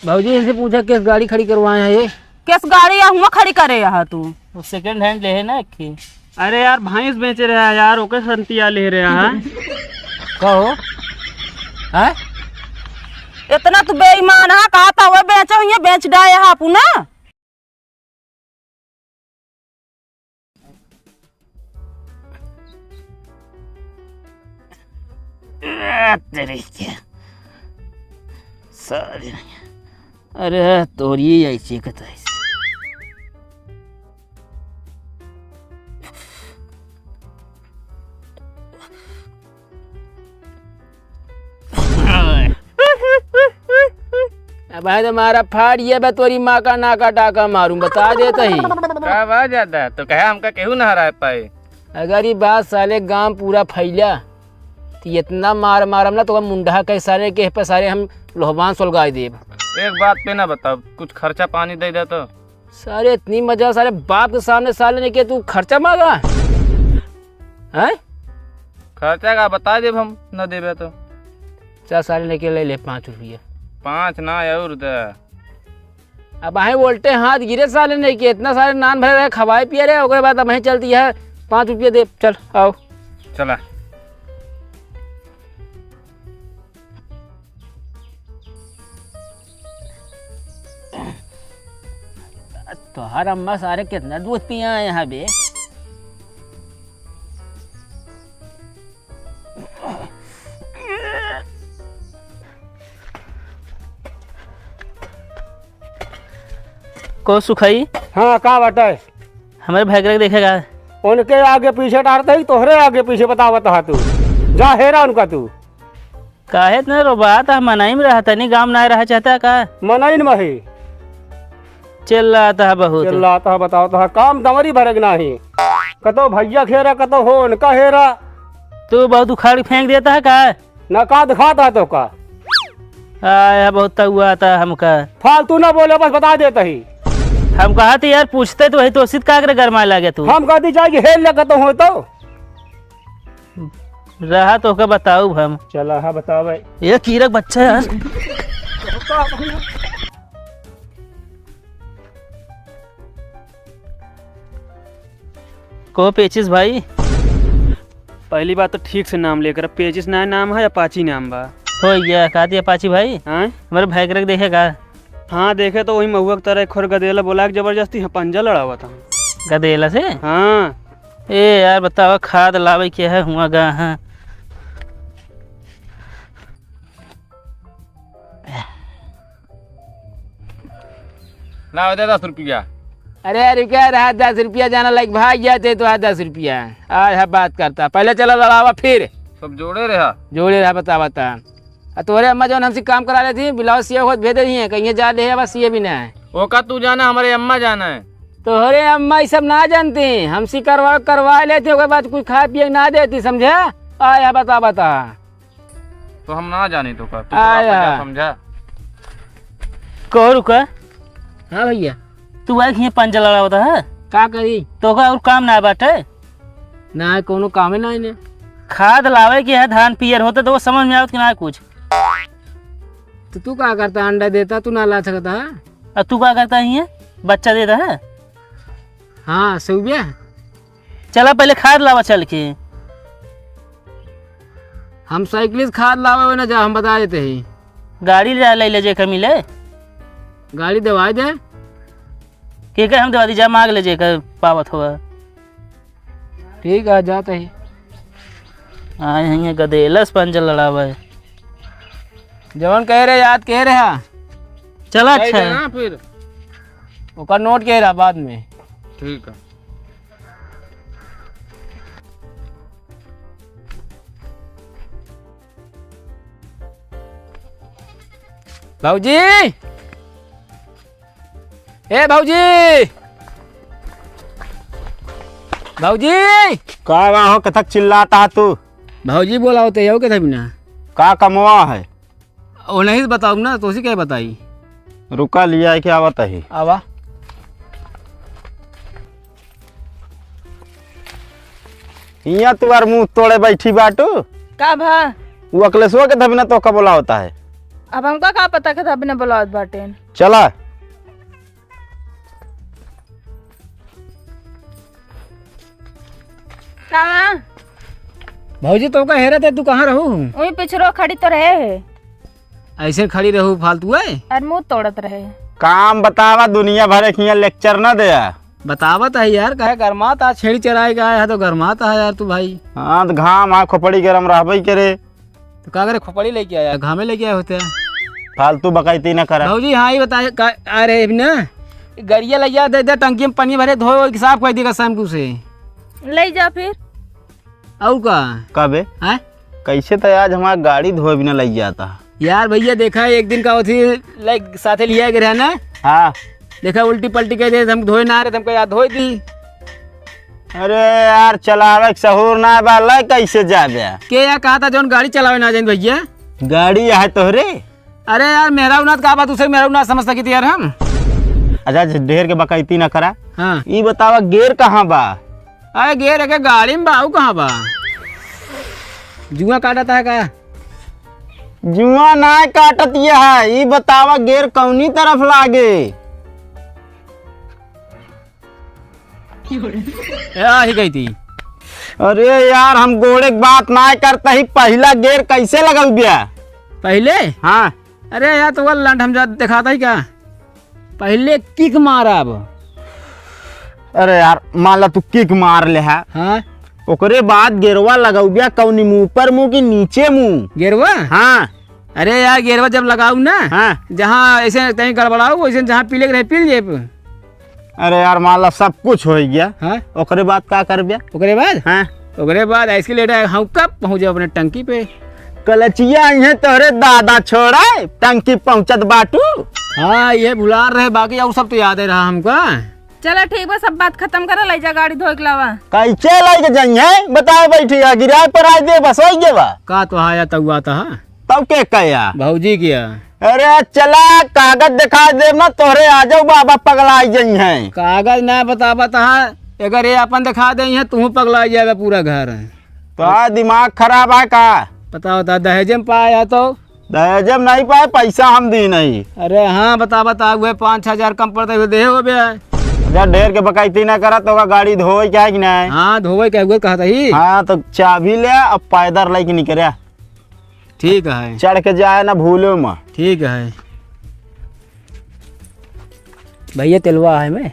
भाजी इनसे पूछा किस गाड़ी खड़ी करवाए हैं ये? किस गाड़ी हुआ खड़ी करे यहाँ तू? वो सेकंड हैंड ले है ना एक। अरे यार भैंस बेच रहा है यार, ओके संतिया ले रहा है। कहो है? इतना तू बेईमान है, कहा था वो बेचो ये बेच डाले यहाँ पुना। अरे तोरी ऐसी कत ऐसी भाई तुम्हारा फाड़िए बे तोरी माँ का नाका टाका मारूं बता देता ही का आवाज आता तो कहे हमका केहू ना हरा पाए। अगर ये बात साले गांव पूरा फैला तो इतना मार मारम ना तो मुंडा के सारे के पे सारे हम लोहबान सुलगाए देब। एक बात पे ना बताओ, कुछ खर्चा पानी दे दे तो। सारे इतनी मजा सारे बाप के सामने साले ने के तू खर्चा मांगा है? खर्चा का बता दे, हम न देबे तो। चल साले ने के ले 5 रुपये। 5 ना और दे। अब अहें बोलते हाथ गिरे साले ने के इतना सारे नान भरे रहे खवाए पिए रहे ओकरे बाद अब अहें चलती है 5 रुपये दे। चल आओ चला। तो हर अम्मा सारे कितना दूध पिया है यहाँ बे। को सुखाई? हाँ का बात है? हमारे भाई देखेगा उनके आगे पीछे डालते ही तोहरे आगे पीछे बतावत हा तू। जा हेरा उनका तू। काहे इतना रोबात है? मनाई में रहता नहीं, गाँव ना रहा चाहता का? मनाई न मही चिल्लाता है बहुत। चिल्लाता बताओ तो काम दमरी भरग नहीं। कतो भैया खेरा कतो हो उनका हेरा। तू बहुत उखाड़ फेंक देता है का? न का दिखाता तो का आया बहुत तउआ था हमका। फालतू ना बोले बस बता देता ही। हम कहा थे यार पूछते तो वही तो सिद्ध कागरे गरमा लगे तू। हम कहती जाएगी हेल ले कतो हो तो रहा तो का बताऊ हम। चला हाँ बताओ भाई। ये कीरक बच्चा यार। को पेचिस भाई? पहली बात तो ठीक से नाम लेकर, पेचिस ना नाम है अपाची नाम बा। हो गया कहा दिया पाची भाई। हाँ हमारे भाई के देखेगा। हाँ देखे तो वही महुआ की तरह खुर गदेला बोला कि जबरदस्ती पंजा लड़ा हुआ था। गदेला से? हाँ ए यार बताओ खाद लावे क्या है हुआ गा? हाँ लाओ दे 10 रुपया। अरे रुपया रहा 10 रुपया जाना लाइक भाई जाते तो 10 रुपया आज है बात करता। पहले चला लड़ावा फिर सब जोड़े रहा बता बता। तोरे अम्मा जो हमसे काम करा रही थी ब्लाउज सिया खुद भेज रही है कहीं जा रहे बस ये भी ना है। वो का तू जाना हमारे अम्मा जाना है। तोहरे अम्मा ये सब ना जानती हमसे करवा लेते ओके बाद कुछ खा पिए ना देती समझे। आया बता तो हम ना जाने तो का आया समझा को रुका। हाँ भैया तू आई पंजा लड़ा होता है का करी तो का और काम ना बाटे ना कोनो काम ना इन्हें। खाद लावे की है धान पियर होते तो वो समझ में आवत कि ना कुछ। तो तू क्या करता अंडा देता तू ना ला सकता है? और तू क्या करता है बच्चा देता है? हाँ सुबिया चला पहले खाद लावा चल के। हम साइकिल खाद लावे ना जा हम बता देते ही। गाड़ी ले जे मिले गाड़ी दवाई दे के हम दवा दी जा मांग ले जे पावत हुआ। ठीक है जाते ही। आए गदेलस पंजा लड़ावा जवन कह रहे याद कह रहे चला अच्छा है फिर ओका नोट कह रहा बाद में। ठीक है भाऊजी ए भाऊजी का वहाँ कथक चिल्लाता तू? भाऊजी बोला होते हो क्या बिना का कमवा है? वो नहीं बताऊ ना तो उसी क्या बताई। रुका लिया है क्या बताही? आवा यहाँ तुम्हार मुंह तोड़े बैठी बाटू का भा वो अकलेश्वर के धबिना तो का बोला होता है। अब हमका का पता था बिना बुलावत बाटे। चला। का भौजी तो का हेरत है, तू कहाँ रहू? वही पिछरो खड़ी तो रहे है ऐसे खड़ी रहू फालतू है? और मुंह तोड़त रहे। काम बतावा, दुनिया भर के लेक्चर न दे। बतावत है यार, कहे गरमात आ छेड़ी चराए का है तो गरमात है यार तू भाई। हाँ तो घाम आ खोपड़ी गरम रहबई करे तो का करे, खोपड़ी लेके आया, घामे लेके आए होते हैं। फालतू बकैती न करा। भौजी हाँ ही बताए अरे ना गरिया लैया दे दे, टंकी में पानी भरे धोए साफ कर देगा शाम को से। ले जा फिर। और का कबे है कैसे तो आज हमारा गाड़ी धोए भी न लग जाता। यार भैया देखा है एक दिन का होती लाइक साथे लिया गया ना, हाँ देखा उल्टी पल्टी कह दे, हम धोए ना रहे, हमको याद धोई दी। अरे यार चलावे के सहूर ना बाला, कैसे जाबे? के यार कहा था जौन गाड़ी चलावे ना जाए भैया। गाड़ी है तोहरे? अरे यार मेरा उन्नाथ कहा बात उसे मेरा उन्नाथ समझ सकी थी यार हम। अच्छा ढेर के बकैती न करा। हाँ ये बतावा गेर कहाँ बा? अरे गेर है गाड़ी में बाऊ कहाँ बा? जुआ काटता है का? जुआ ना काटत ये है, ये बतावा गेर कौनी तरफ लागे? ही गई थी। अरे यार हम गोड़े की बात ना करता ही, पहला गेर कैसे लगल बिया? पहले हाँ अरे यार तो लंड हम दिखाता ही क्या, पहले किक मारा। अब अरे यार मान ला तू किक मार ले है, हाँ ओकरे बाद गेरवा लगाऊ बिया कौनी, मुंह पर मुंह की नीचे मुंह? गेरवा? हाँ अरे यार गेरवा जब लगाऊ ना, हाँ जहाँ ऐसे कहीं गड़बड़ाऊ वैसे जहाँ पीले के रहे पील जेब। अरे यार मान ला सब कुछ हो गया, हाँ ओकरे बाद का कर बिया? ओकरे बाद हाँ ओकरे बाद ऐसे लेट हम कब पहुँचे अपने टंकी पे। कलचिया इन्हें तोरे दादा छोड़ा टंकी पहुंचत बाटू। हाँ ये भुला रहे, बाकी और सब तो याद है रहा हमको। चलो ठीक बा, सब बात खत्म करा, ले जा गाड़ी धोए के लावा। कैसे लाइक जाइए बताओ? बैठी गिराए पर आज दे बस हो गए बा का तो आया तब आता है तब के कया भौजी किया। अरे चला कागज दिखा दे ना तोरे आ जाओ बाबा पगला जाई है। कागज ना बता बता, अगर ये अपन दिखा दे तू पगला जाएगा पूरा घर। तो दिमाग खराब है का? पता होता दहेज में पाया तो दहेजम नहीं पाए, पैसा हम दी नहीं। अरे हाँ बता हुए 5,000 कम पड़ते हुए दे हो गया। जब ढेर के बकैती ना करा तो गाड़ी धोए क्या है कि नहीं? हाँ धोवे क्या हुआ कहा था ही। हाँ तो चाबी ले अब पैदल लेके निकले। ठीक है चढ़ के जाए ना भूलो माँ। ठीक है भैया तेलवा है मैं।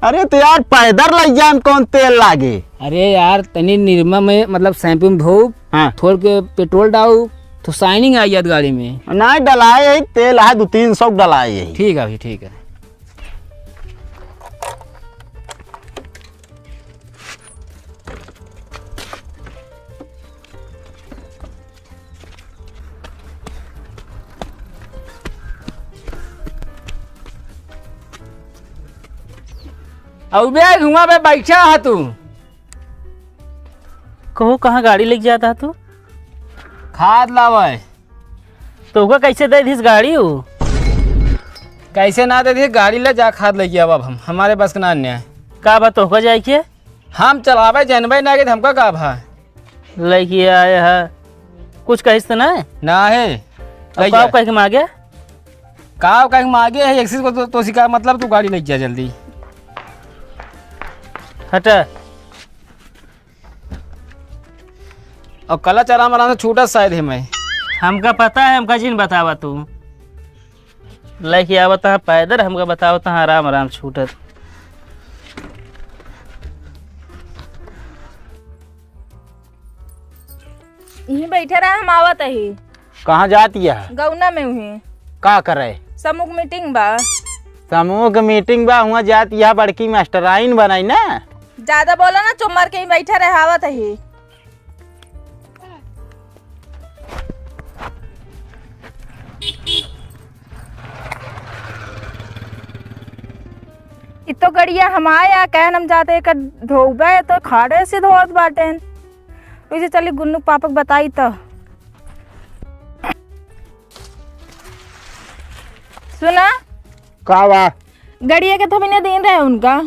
अरे तो यार पैदल ले जाए कौन तेल लागे? अरे यार तनी निर्मा में मतलब शैम्पू में धो, हाँ थोड़ के पेट्रोल डाल तो शाइनिंग आ जाती गाड़ी में। नहीं डलाए यही तेल है 200-300 डलाए यही। ठीक है भाई ठीक है। अब धुआं पे बैठा है तू। कहो कहाँ गाड़ी लेके जाता है तू? खाद लावे तो का कैसे दे दी गाड़ी हो? कैसे ना दे दी गाड़ी ले जा, खाद लेके अब हम हमारे बस का ना अन्याय। का बात तो जाए के हम चलावे जानबे ना कि हमका का भा लेके आए है, कुछ कहिस तो ना है कह के मांगे का कहीं मांगे है एक्सिस को तो सिखा, मतलब तू गाड़ी लेके जा जल्दी। हटा और कला चला मरा से छूटा शायद है मैं। हमका पता है, हमका जिन बतावा तू लेके आवता है पैदल, हमका बतावता है आराम आराम छूटत। यहीं बैठे रहा, हम आवत ही। कहाँ जाती है? गौना में हुई का करे? समूह मीटिंग बा। समूह के मीटिंग बा, हुआ जाती है बड़की मास्टराइन बनाई ना। ज्यादा बोला ना, चुप मार के ही बैठा रहे, आवत ही। इतो गड़िया हमाया कहन हम जाते कर धोबे तो खाड़े से धोत बाटे। वैसे चली गुन्नू पापक बताई तो सुना का बा? गड़िया के तो बिना दिन रहे उनका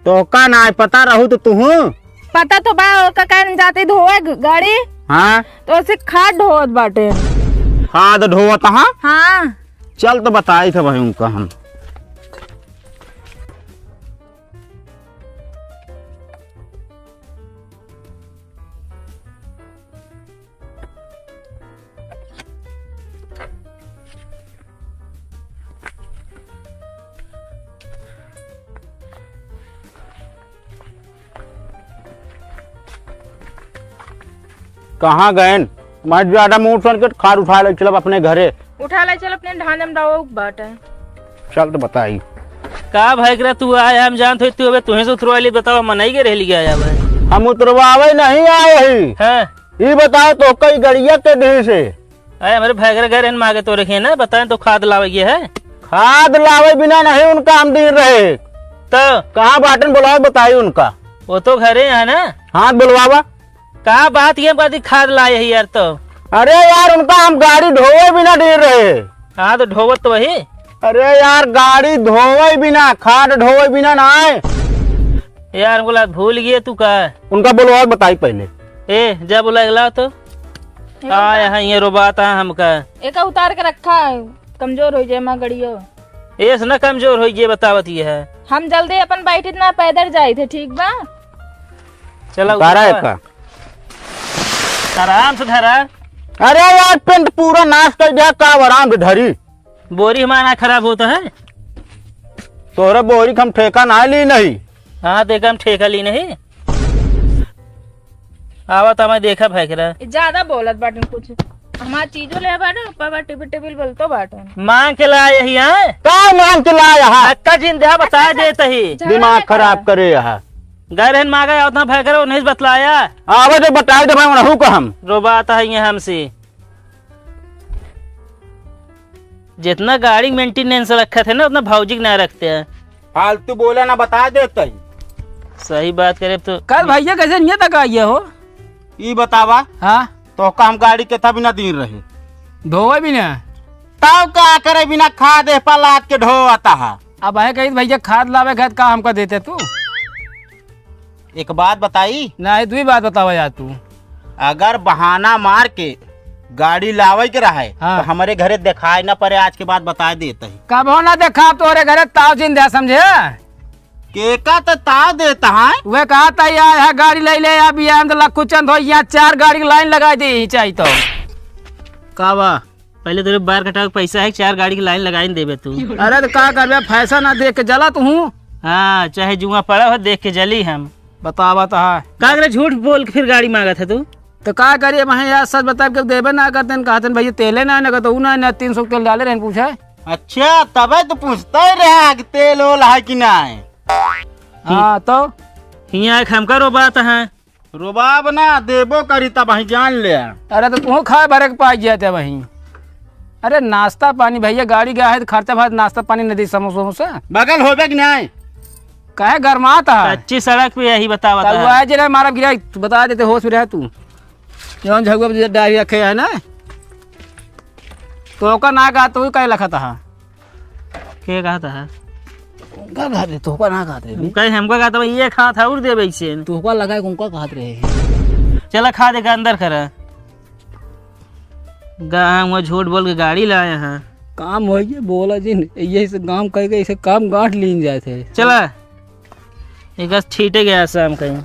तो का ना पता रहू तो तू? पता तो बा, ओका कहन जाते धोए गाड़ी हाँ तो ऐसे खाट धोत बाटे। खाद ढोवत हाँ। हाँ चल तो बताई थे भाई उनका हम। कहाँ गए? मैं ज्यादा मूड सन के खाद उठा ले चल अपने घरे। उठा ले चल अपने ढांजम डाओ बाट है। चल तो बताई। का भाई करा तू आया हम जानते तू अबे तुहे से उतरवा ली बताओ मनाई के रह लिया आया भाई। हम उतरवावे नहीं आए ही। हाँ ये बताओ तो कई गड़िया के ढेर से आया हमारे भाई करा घर मांगे तो रखे ना बताए तो खाद लावे ये है। खाद लावे बिना नहीं उनका हम दिन रहे तो कहाँ बाटन बुलाओ बताई उनका। वो तो घरे है ना। हाथ बुलवावा। कहा बात ये बात खाद लाए है यार तो। अरे यार उनका हम गाड़ी धोवे बिना दे रहे। हाँ तो ढोवत तो वही। अरे यार गाड़ी धोवे बिना खाद ढोवे बिना ना आए यार बोला भूल गए तू का। उनका बुलवाओ बताई पहले। ए जा बोला अगला तो आया है ये रोबाता हमका। एक उतार के रखा है कमजोर हो जाए माँ गड़ियो। एस न कमजोर हो ये बतावत ये है। हम जल्दी अपन बैठ इतना पैदल जाए थे ठीक बा। चला उतारा का आराम से धरा। अरे यार पेंट पूरा नाश कर दिया का आराम से धरी। बोरी हमारा खराब होता है। तोरे बोरी हम ठेका ना ली नहीं। हाँ देखा हम ठेका ली नहीं। आवा तो मैं देखा फेंकरा ज्यादा बोलत बाटन कुछ हमार चीजों ले बाटन ऊपर टेबिल टेबिल बोलतो बाटन। मांग के लाया यही है का मांग के लाया है? अक्का जिंदा बता देता ही दिमाग खराब करे यहाँ। गैर मांगा उतना फेंकरा नहीं बतलाया। आवे तो बताई दे भाई उन्हें का हम रोबाता है ये हमसे। जितना गाड़ी मेंटेनेंस रखा थे ना उतना भौजिक ना रखते हैं। फालतू बोले ना बता देते। सही बात करे तो कल भैया कैसे नहीं तक आइए हो। ये बतावा हाँ तो का हम गाड़ी के था बिना दिन रहे धोवे भी ना। तब का करे बिना खाद पलाद के ढो आता है। अब है कहीं भैया खाद लावे खाद का हमका देते तू। एक बात बताई नहीं तू ही बात बतावा यार तू। अगर बहाना मार के गाड़ी लावे के रहा हाँ। तो हमारे घरे दिखाई ना पड़े आज के बाद बता देते ही। कब हो ना देखा तोरे घरे ताव जिंदा समझे। केका तो ताव देता है। वे कहा था यार है गाड़ी ले ले अभी हम तो लखू चंद हो यहाँ 4 गाड़ी की लाइन लगा दी चाहिए तो। कावा पहले तेरे बार कटा के पैसा है 4 गाड़ी की लाइन लगाई देवे तू। अरे तो क्या कर फैसा ना देख के जला तू हूँ। हाँ चाहे जुआ पड़ा हो देख के जली हम। बतावा तो है का करे झूठ बोल के फिर गाड़ी मांगा था तू। तो क्या करिए वहाँ यार सच बता के देवे ना करते कहते भैया तेले ना ना कहते ना 300 तेल डाले रहे पूछा। अच्छा तबे तो पूछता ही रहा कि तेल ओल है कि नहीं। हाँ तो हिया हमका रोबाता है। रुबाब ना देबो करी तब वही जान ले। अरे तो तू खाए भरे के पास जाते वहीं। अरे नाश्ता पानी भैया गाड़ी गया है तो खर्चा भात नाश्ता पानी नदी समोसा वमोसा बगल होबे कि नहीं। कहे गरमा था अच्छी सड़क पे यही बता तब वो आए जरा मारा गिरा तू बता देते होश में रह तू। जौन झगुआ डायरी रखे है ना तो का ना कहा तो कहे लखा था। के कहा था का कहते तो का ना कहते कहीं हमका कहा था ये खा था और दे वैसे तो का लगा उनका कहते रहे। चला खा देगा अंदर करा गाँव झूठ बोल के गाड़ी लाया है। काम हो गया बोला जी यही से काम कह के इसे काम गांठ लीन जाए थे। चला एक छीटे गया शाम कहीं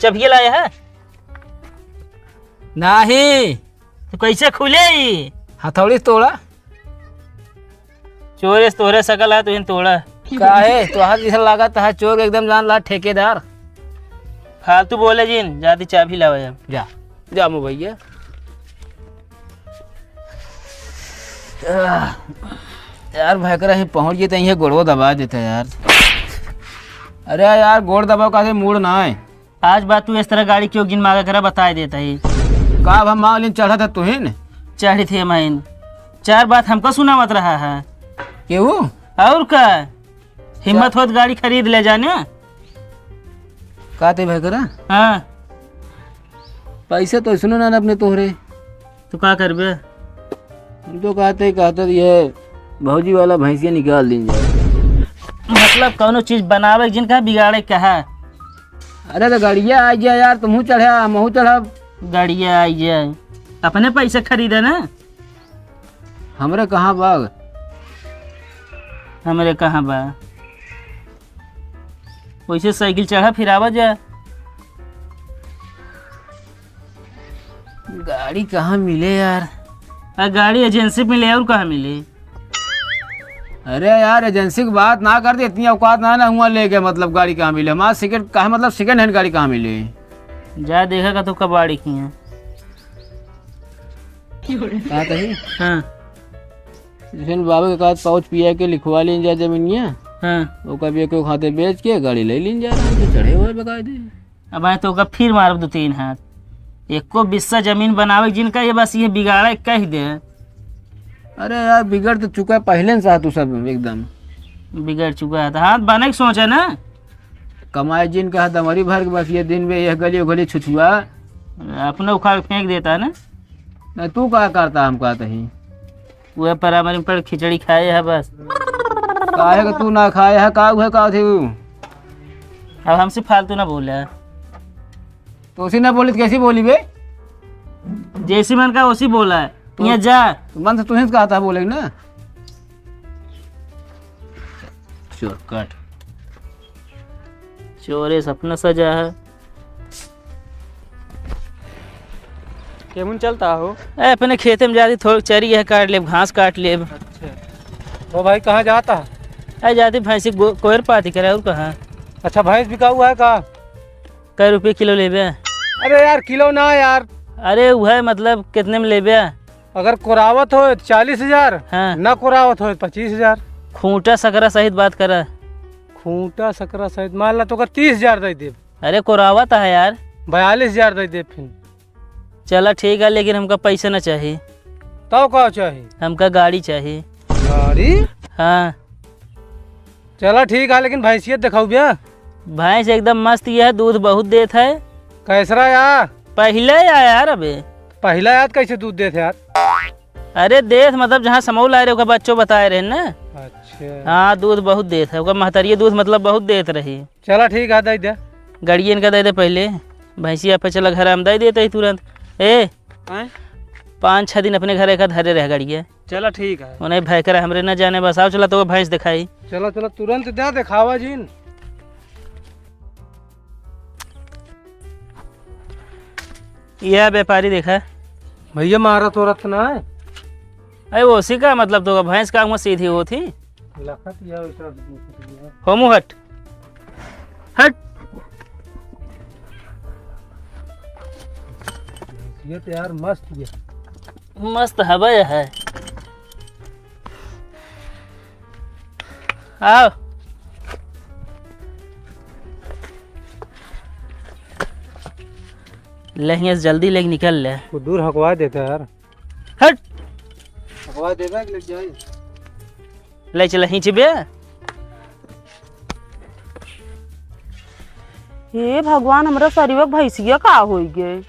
चबिया लाया है नहीं तो कैसे खुले ही हथौड़ी तोड़ा चोरे से तोरे सकल है तो इन तोड़ा काहे तो हाथ जैसा लगा था चोर एकदम जान ला ठेकेदार फालतू बोले जिन जाती चाबी लावा जा जा मो भैया। यार भाई कर ही पहुंच गए तो ये गोड़ो दबा देते यार। अरे यार गोड़ दबाव का मूड ना है। आज बात तू इस तरह गाड़ी क्यों गिन मांगा करा बता देता ही का हम मालिन चढ़ा था तुहिन चढ़ी थी मैं 4 बात हमको सुना मत रहा है क्यों और का हिम्मत हो तो गाड़ी खरीद ले जाने कहते भाई करा हाँ पैसे तो सुनो ना अपने तोहरे तो क्या करबे हम तो कहते ये भौजी वाला भैंसिया निकाल लीजिए। मतलब कौनो चीज बनावे जिनका बिगाड़े कहा अरे तो गाड़िया आ गया यार, तुमहू चढ़ा महू चढ़ा। गाड़िया आई जाए, अपने पैसे खरीदे ना। हमरे कहाँ बाग, हमारे कहाँ बा, वैसे साइकिल चढ़ा फिर आवा जा। गाड़ी कहाँ मिले यार। गाड़ी एजेंसी में ले और कहाँ मिले। अरे यार एजेंसी की बात ना कर दे, इतनी औकात ना हुआ लेके, मतलब गाड़ी कहाँ मिले हमारा सेकंड कहाँ, मतलब सेकंड हैंड गाड़ी कहाँ मिले। जा देखेगा तो कबाड़ी की है। कहा था ही? हाँ जैसे बाबा के कागज पाउच पिया के लिखवा लीन जा जमीनिया, हाँ वो कभी कोई खाते बेच के गाड़ी ले लीन जा रहा है, चढ़े हुए बकायदे। अब आए तो ओका फिर मारब 2-3 हाथ। एको बिस्सा जमीन बनावे जिनका, ये बस ये बिगाड़ा कह दे। अरे यार बिगड़ तो चुका है पहले से, तू सब एकदम बिगड़ चुका है। तो हाथ बने की सोच है ना, कमाए जिन का दमरी भर के, बस ये दिन में यह गली गली छुछुआ अपने उखाड़ फेंक देता है ना। न तू क्या करता, हम कहते ही वह परामरी पर खिचड़ी खाए है बस। काहे का तू ना खाए है, का हुआ का थे वो। अब हमसे फालतू ना बोला, तो उसी ना बोली तो कैसी बोली बे। जैसी मन का उसी बोला है। यहाँ जा, तो मन से तुझे कहा था बोलेगी ना। चोरकट चोरे सपना सजा है। केमन चलता हो? अपने खेते में जाती, थोड़ी चरी है काट ले, घास काट ले। अच्छा, वो भाई कहाँ जाता है? अरे जाती भैंसी कोयर पाती करे और कहाँ। अच्छा भैंस बिका हुआ है का? कै रुपये किलो लेबे? अरे यार किलो ना यार। अरे वह मतलब कितने में लेबे? अगर कोरावत हो 40,000, हाँ। ना कोरावत हो 25,000। खूंटा सकरा सहित बात करा। खूंटा सकरा सहित मान ला तो 30,000 दे दे। अरे कोरावत है यार। 42,000 दे दे फिर। चला ठीक है, लेकिन हमका पैसा ना चाहिए। तो क्या चाहिए? हमका गाड़ी चाहिए। गाड़ी? हाँ चला ठीक है, लेकिन भैंसियत दिखाओ भैया। भैंस एकदम मस्त यह दूध बहुत देता है। कैसरा यार? पहले आया यार अबे। पहला याद कैसे दूध देते यार? अरे देख मतलब जहाँ समौल आए रहे ओका बच्चों बताए रहे ना। अच्छा हाँ दूध बहुत देत है, ओका महतरिये दूध मतलब बहुत देत रही। चला ठीक है, दे दे। गाड़िए इनका दे दे पहले, भैंसिया पे चला घर हम दे देते ही तुरंत। 5-6 दिन अपने घर एक धरे रह गाड़िए। चला ठीक है। उन्हें भय करे हमरे न जाने, बस आओ चला तो भैंस दिखाई। चलो चलो तुरंत दे दिखावा जीन। यह व्यापारी देखा भैया मारा तो रत ना है। अरे वो उसी का मतलब तो भैंस का मुँह सीधी वो थी। लखत या होमू हट हट। ये तो यार मस्त है। मस्त हवा है। आओ लहिया जल्दी लेके निकल ले। वो दूर हकवा देता है यार। हट हकवा देता है कि लग जाए। ले चल हिंच बे। हे भगवान, हमरा सरीवक भैंसिया का होई गे।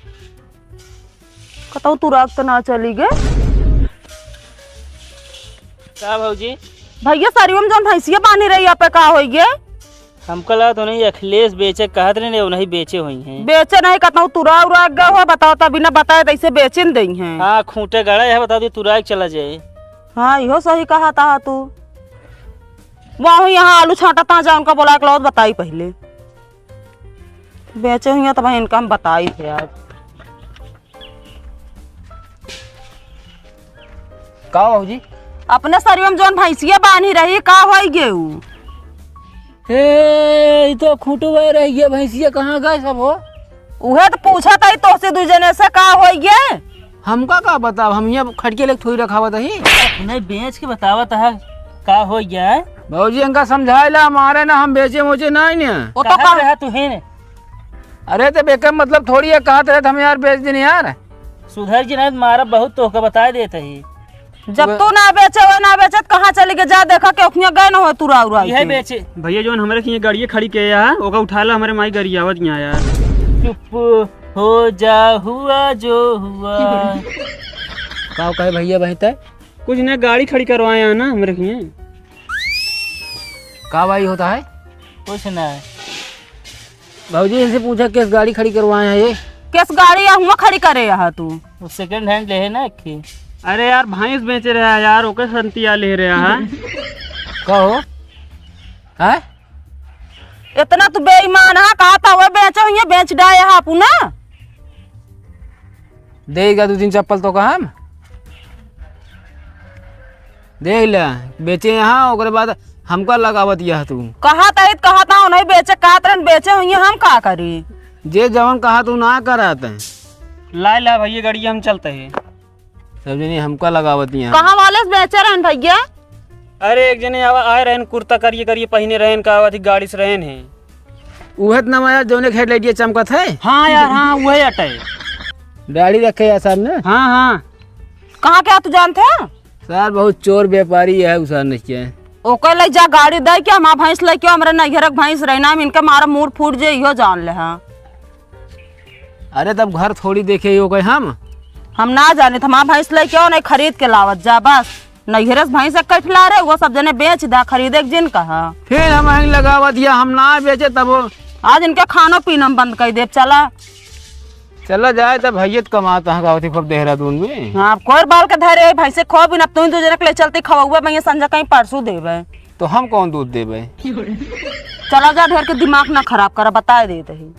कतौ तुराग तो ना चली गे। का भौजी? भैया सरीवा में जौन भैंसिया बांधी रही पे का होई गे? हमको लगा तो नहीं अखिलेश बेचे कहत रहे नहीं बेचे हुई हैं। बेचे नहीं, कतौ तुरा उराग गए हो, बताओ तभी ना बताए तैसे बेचे न दई हैं। हाँ खूंटे गड़ा है, बता दी तुराग चला जाए। हाँ इहो सही कहा था तू। वहाँ यहाँ आलू छाटा था जा, उनका बोला के लौट बताई पहले। बेचे हुई तो भाई इनका हम बताई थे आज। का भाजी? अपने शरीर में जौन भैंसिया बांधी रही का होई गे उ? हे तो खूंटू वह रह गया, भैंसिया कहाँ गए सब हो? उहे तो पूछा था तो से दूजने से का होई गे। हमका का बताब, हम यहाँ खड़के लेके थोड़ी रखा हुआ था ही। नहीं बेच के बतावा था का हो गया है। भाजी इनका समझाए हमारे ना, हम बेचे मोचे नहीं ने। वो तो कहा रहा तू है। अरे तो बेकम मतलब थोड़ी है, कहा रहे हम यार बेच देने यार। सुधर जी ना मारा बहुत तो बता देता ही। जब तू ना बेचे हो ना बेचे कहाँ चले गए? जा देखा के ओखिया गए ना हो तुरा उरा यह बेचे। भैया जो हमारे की गाड़ी खड़ी के यार ओका उठा ला, हमारे माई गाड़ी आवत यहाँ यार। चुप हो जा, हुआ जो हुआ। का कहे भैया बहता है कुछ नहीं, गाड़ी खड़ी करवाए हैं ना हमारे की। का भाई होता है? कुछ ना भाजी इनसे पूछा किस गाड़ी खड़ी करवाए हैं ये। किस गाड़ी हुआ खड़ी करे यहाँ तू? वो सेकंड हैंड ले है ना एक। अरे यार भैंस बेच रहा है यार, ओके संतिया ले रहा है। कहो है इतना तू बेईमान है, कहा था वो बेचो ये बेच डाए यहाँ पुना। देगा 2-3 चप्पल तो कहा हम देख ला बेचे यहाँ, ओकरे बाद हमका लगावत यह तू कहा था नहीं बेचे, कहा तरह बेचे हुई हम का करी। जे जवन कहा तू ना कराते हैं ला ला भैया गाड़ी हम चलते हैं। सब जनी हमका लगावत यहाँ। कहाँ वाले से बेचे रहन भैया? अरे एक जने आए रहन कुर्ता करिए करिए पहने रहन का अथी गाड़ी से रहन है। उहे त नया जोने खेत ले चमकत है। हाँ यार हाँ वही अटे। गाड़ी रखे है सामने। हाँ हाँ कहाँ क्या तू जानते हैं? सर बहुत चोर व्यापारी है उसार नहीं। ओके ले जा गाड़ी दे के हम भैंस ले के हमारे नैहरक भैंस रहना इनके मारा मूड फूट जाए इहो जान ले। हाँ अरे तब घर थोड़ी देखे हो गए हम ना जाने था भैंस ले के नहीं खरीद के लावत जा बस। नैहरस भैंस कटला रहे वो सब जने बेच दा खरीदे जिन कहा। फिर हम અહીં लगावा दिया हम ना बेचे तब आज इनके खानो पीना बंद कर दे। चला जाए तब भैया कमाता है गावती खूब देहरादून में। हाँ कोई बाल के धरे भैंसे खो भी ना तू दो जने के ले चलते खवा भैया संजय कहीं परसों देवे तो हम कौन दूध देवे। चला जा ढेर के दिमाग ना खराब करा बता देते ही।